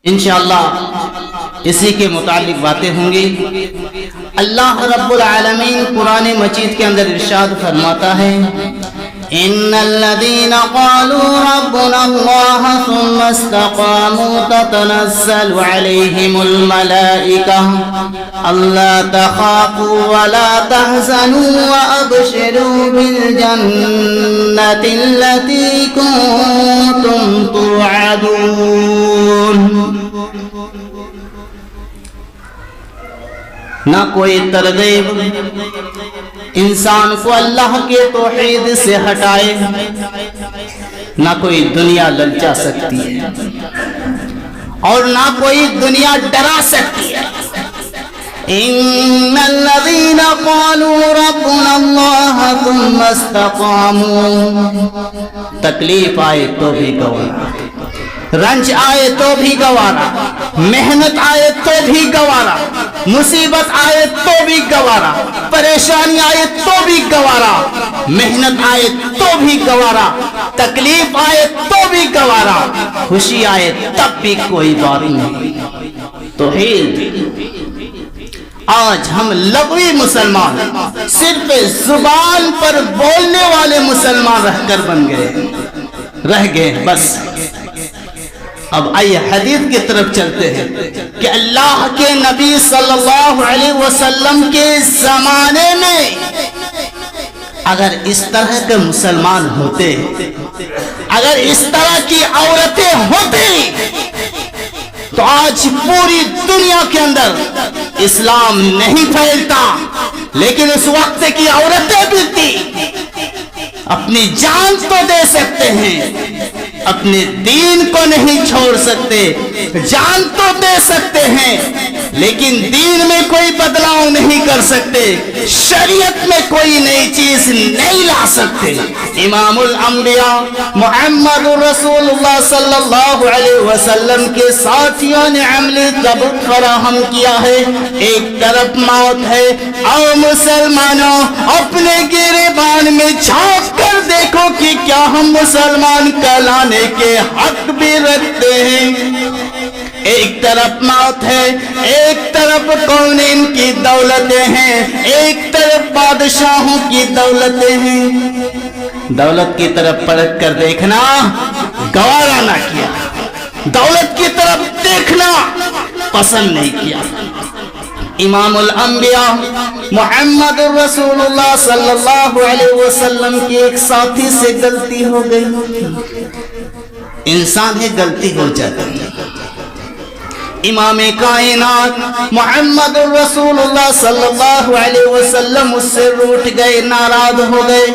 انشاءاللہ اسی کے متعلق باتیں ہوں گی۔ اللہ رب العالمین قرآن مجید کے اندر ارشاد فرماتا ہے، ان الذين قالوا ربنا الله ثم استقاموا تتنزل عليهم الملائكة الا تخافوا ولا تحزنوا وابشروا بالجنة التي كنتم توعدون۔ نہ کوئی ترغیب انسان کو اللہ کے توحید سے ہٹائے، نہ کوئی دنیا للچا سکتی ہے اور نہ کوئی دنیا ڈرا سکتی ہے۔ ان الذين قالوا ربنا الله ثم استقاموا، تکلیف آئے تو بھی گوارا، رنج آئے تو بھی گوارا، محنت آئے تو بھی گوارا، مصیبت آئے تو بھی گوارا، پریشانی آئے تو بھی گوارا، محنت آئے تو بھی گوارا، تکلیف آئے تو بھی گوارا، خوشی آئے تب بھی کوئی بات نہیں۔ توحید۔ آج ہم لغوی مسلمان، صرف زبان پر بولنے والے مسلمان رہ گئے بس۔ اب آئیے حدیث کی طرف چلتے ہیں کہ اللہ کے نبی صلی اللہ علیہ وسلم کے زمانے میں اگر اس طرح کے مسلمان ہوتے، اگر اس طرح کی عورتیں ہوتی تو آج پوری دنیا کے اندر اسلام نہیں پھیلتا۔ لیکن اس وقت کی عورتیں بھی تھی، اپنی جان تو دے سکتے ہیں، اپنے دین کو نہیں چھوڑ سکتے، جان تو دے سکتے ہیں لیکن دین میں کوئی بدلاؤ نہیں کر سکتے، شریعت میں کوئی نئی چیز نہیں لا سکتے۔ امام الانبیاء محمد رسول اللہ صلی اللہ علیہ وسلم کے ساتھیوں نے عملی ثبوت فراہم کیا ہے۔ ایک طرف موت ہے، اور مسلمانوں اپنے گریبان میں جھانک کر دیکھو کہ کیا ہم مسلمان کہلانے کے حق بھی رکھتے ہیں۔ ایک طرف موت ہے، ایک طرف کونین کی دولتیں ہیں، ایک طرف بادشاہوں کی دولتیں ہیں۔ دولت کی طرف پلٹ کر دیکھنا گوارا نہ کیا، دولت کی طرف دیکھنا پسند نہیں کیا۔ امام الانبیاء محمد رسول اللہ صلی اللہ علیہ وسلم کی ایک ساتھی سے غلطی ہو گئی۔ انسان ہے، غلطی ہو جاتی ہے۔ امام کائنات محمد رسول اللہ صلی اللہ علیہ وسلم اس سے روٹ گئے، ناراض ہو گئے۔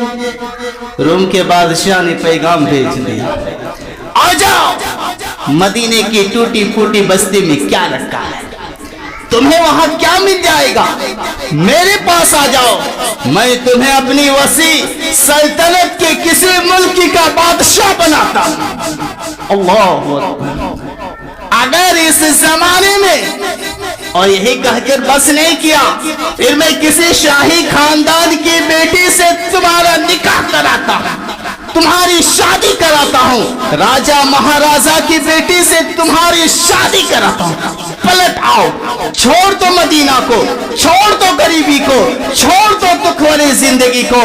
روم کے بادشاہ نے پیغام بھیج دیا، آ جاؤ، مدینے کی ٹوٹی پھوٹی بستی میں کیا رکھا ہے، تمہیں وہاں کیا مل جائے گا، میرے پاس آ جاؤ، میں تمہیں اپنی وسیع سلطنت کے کسی ملک کا بادشاہ بناتا ہوں۔ اللہ اکبر۔ اگر اس زمانے میں، اور یہی کہہ کر بس نہیں کیا، پھر میں کسی شاہی خاندان کی بیٹی سے تمہارا نکاح کراتا ہوں، تمہاری شادی کراتا ہوں، راجہ مہاراجہ کی بیٹی سے تمہاری شادی کراتا ہوں، پلٹ آؤ، چھوڑ دو مدینہ کو، چھوڑ دو غریبی کو، چھوڑ دو دکھ والی زندگی کو۔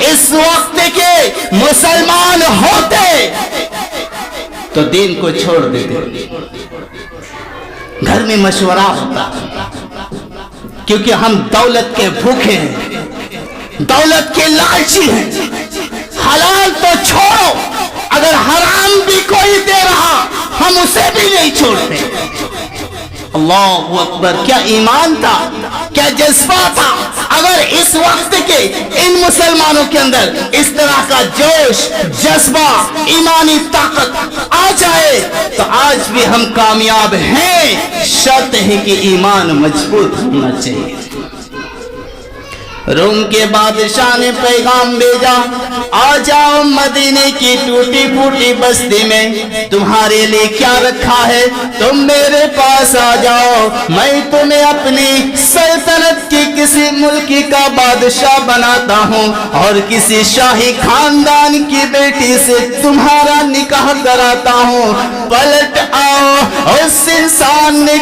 اس وقت کے مسلمان ہوتے تو دین کو چھوڑ دیتے۔ گھر میں مشورہ ہوتا، کیونکہ ہم دولت کے بھوکے ہیں، دولت کے لالچی ہیں۔ حلال تو چھوڑو، اگر حرام بھی کوئی دے رہا ہم اسے بھی نہیں چھوڑتے۔ اللہ اکبر، کیا ایمان تھا، کیا جذبہ تھا۔ اگر اس وقت کے ان مسلمانوں کے اندر اس طرح کا جوش، جذبہ، ایمانی طاقت آ جائے تو آج بھی ہم کامیاب ہیں۔ شرط ہے کہ ایمان مضبوط ہونا چاہیے۔ روم کے بادشاہ نے پیغام بھیجا، آ جاؤ، مدینے کی ٹوٹی پھوٹی بستی میں تمہارے لیے کیا رکھا ہے، تم میرے پاس آ جاؤ، میں تمہیں اپنی سلطنت کی کسی ملک کا بادشاہ بناتا ہوں اور کسی شاہی خاندان کی بیٹی سے تمہارا نکاح کراتا ہوں۔ پلٹ آؤ، اس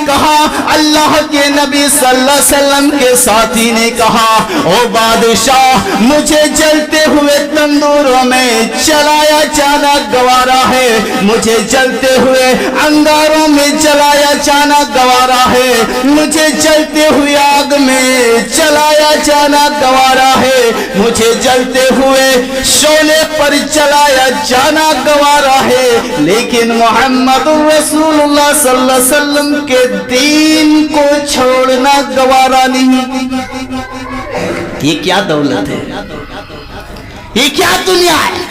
کہا, اللہ کے نبی صلی اللہ علیہ وسلم کے ساتھی نے کہا, او بادشاہ مجھے جلتے ہوئے تندوروں میں چلایا جانا گوارا ہے, مجھے جلتے ہوئے انگاروں میں چلایا جانا گوارا ہے, مجھے جلتے ہوئے آگ میں چلایا جانا گوارا ہے, مجھے جلتے ہوئے شعلے پر چلایا جانا گوارا ہے, لیکن محمد رسول اللہ صلی اللہ علیہ وسلم کے دین کو چھوڑنا گوارا نہیں. یہ کیا دولت ہے, یہ کیا دنیا ہے.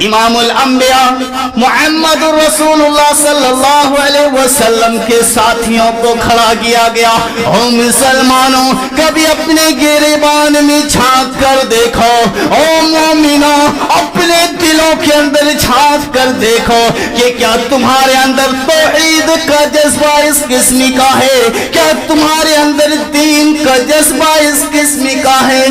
امام الانبیاء محمد رسول اللہ صلی اللہ علیہ وسلم کے ساتھیوں کو کھڑا کیا گیا. او مسلمانوں, کبھی اپنے گریبان میں جھانک کر دیکھو, او مومنوں اپنے دلوں کے اندر جھانک کر دیکھو کہ کیا تمہارے اندر توحید کا جذبہ اس قسم کا ہے, کیا تمہارے اندر دین کا جذبہ اس قسم کا ہے.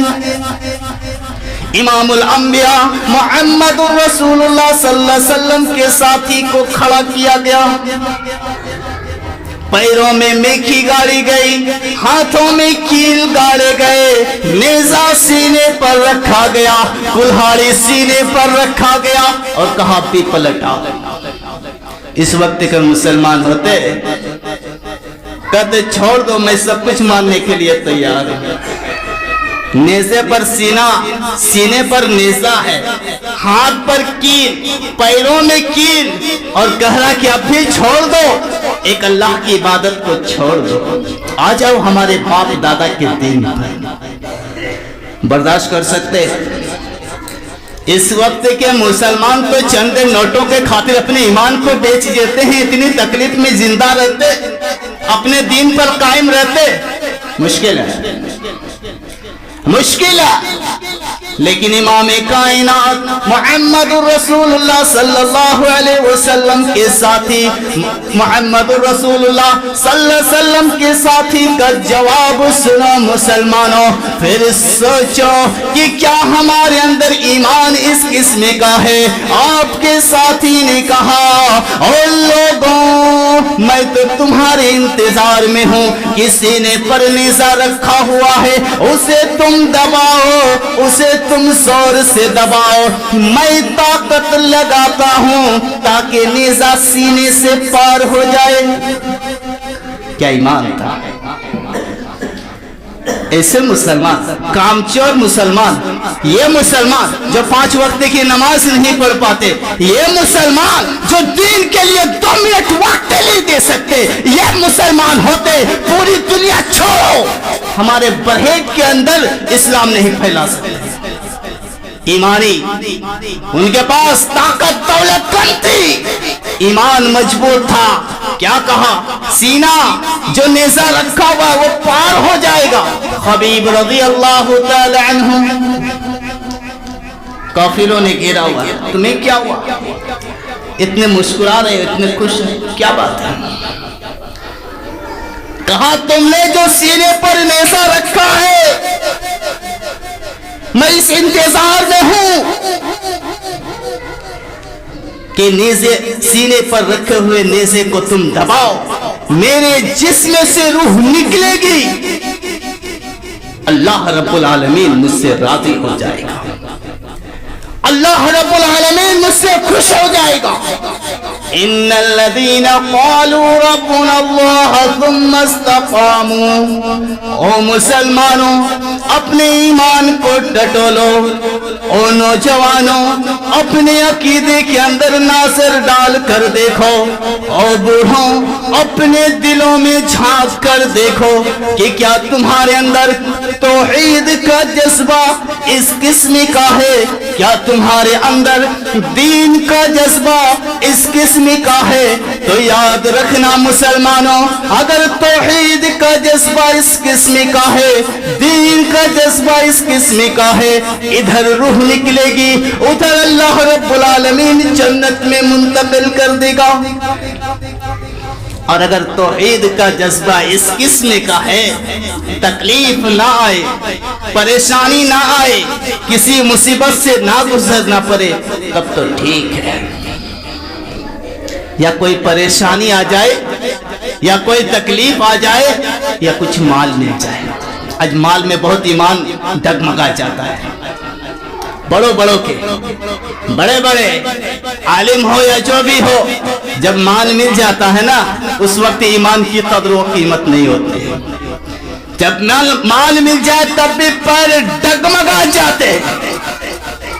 امام الانبیاء محمد رسول اللہ صلی اللہ علیہ وسلم کے ساتھی کو کھڑا کیا گیا, پیروں میں میکھی گاڑی گئی, ہاتھوں میں کیل گاڑے گئے, نیزہ سینے پر رکھا گیا, کلہاڑی سینے پر رکھا گیا اور کہا بھی پلٹا. اس وقت اگر مسلمان ہوتے کہتے چھوڑ دو میں سب کچھ ماننے کے لیے تیار ہوں. نیزے پر سینہ, سینے پر نیزہ ہے, ہاتھ پر کیل, پیروں میں کیل, اور کہہ رہا کہ اب بھی چھوڑ دو, ایک اللہ کی عبادت کو چھوڑ دو, آ جاؤ ہمارے باپ دادا کے دین پر. برداشت کر سکتے؟ اس وقت کے مسلمان تو چند نوٹوں کے خاطر اپنے ایمان کو بیچ دیتے ہیں, اتنی تکلیف میں زندہ رہتے, اپنے دین پر قائم رہتے. مشکل ہے, مشکل ہے. لیکن امام کائنات محمد رسول اللہ صلی اللہ علیہ وسلم کے ساتھی, محمد رسول اللہ صلی اللہ علیہ وسلم کے ساتھی کا جواب سنو مسلمانوں, پھر سوچو کہ کیا ہمارے اندر ایمان اس قسم کا ہے. آپ کے ساتھی نے کہا, او لوگوں میں تو تمہارے انتظار میں ہوں, کسی نے پر نیزہ رکھا ہوا ہے اسے تم دباؤ, اسے تم زور سے دباؤ, میں طاقت لگاتا ہوں تاکہ نیزہ سینے سے پار ہو جائے. کیا ایمان تھا. ایسے مسلمان, کامچور مسلمان, یہ مسلمان جو 5 وقت کی نماز نہیں پڑھ پاتے, یہ مسلمان جو دین کے لیے 2 منٹ وقت نہیں دے سکتے, یہ مسلمان ہوتے پوری دنیا چھوڑو ہمارے برہیج کے اندر اسلام نہیں پھیلا سکتے. ایمانی ان کے پاس طاقت دولت کم تھی, ایمان مجبور تھا. کیا کہا, سینہ جو نیزہ رکھا ہوا وہ پار ہو جائے گا. حبیب رضی اللہ تعالی عنہ کافروں نے گھیرا ہوا, تمہیں کیا ہوا, اتنے مسکرا رہے, اتنے خوش ہیں, کیا بات ہے. کہا تم نے جو سینے پر نیزہ رکھا ہے میں اس انتظار میں ہوں کہ نیزے سینے پر رکھے ہوئے نیزے کو تم دباؤ, میرے جسم سے روح نکلے گی, اللہ رب العالمین مجھ سے راضی ہو جائے گا, اللہ رب العالمین مجھ سے خوش ہو جائے گا. ان الذين قالوا ربنا الله ثم استقاموا, او مسلمانوں اپنے ایمان کو ٹٹولو, او نوجوانوں اپنے عقیدے کے اندر ناظر ڈال کر دیکھو, او بوڑھوں اپنے دلوں میں جھانک کر دیکھو کہ کیا تمہارے اندر توحید کا جذبہ اس قسم کا ہے, کیا تمہارے اندر دین کا جذبہ اس قسم کا ہے. تو یاد رکھنا مسلمانوں, اگر توحید کا جذبہ اس قسم کا ہے, دین کا جذبہ اس قسم کا ہے, ادھر روح نکلے گی, ادھر اللہ رب العالمین جنت میں منتقل کر دے گا. اور اگر توحید کا جذبہ اس قسم کا ہے, تکلیف نہ آئے, پریشانی نہ آئے, کسی مصیبت سے نہ گزرنا پڑے, تب تو ٹھیک ہے. یا کوئی پریشانی آ جائے یا کوئی تکلیف آ جائے یا کچھ مال مل جائے. آج مال میں بہت ایمان ڈگمگا جاتا ہے. بڑوں کے بڑے عالم ہو یا جو بھی ہو، جب مال مل جاتا ہے نا اس وقت ایمان کی قدر و قیمت نہیں ہوتی. جب مال مل جائے تب بھی پیر ڈگمگا جاتے،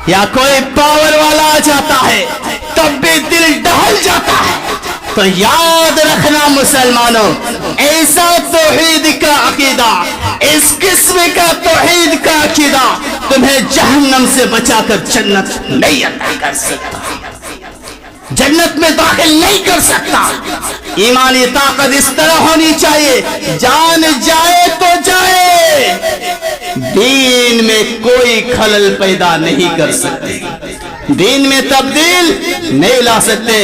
یا کوئی پاور والا آ جاتا ہے تب بھی دل ڈہل جاتا ہے. تو یاد رکھنا مسلمانوں، ایسا توحید کا عقیدہ، اس قسم کا توحید کا عقیدہ تمہیں جہنم سے بچا کر جنت نہیں عطا کر سکتا، جنت میں داخل نہیں کر سکتا. ایمانی طاقت اس طرح ہونی چاہیے، جان جائے تو جائے، دین میں کوئی خلل پیدا نہیں کر سکتے، دین میں تبدیل نہیں لا سکتے.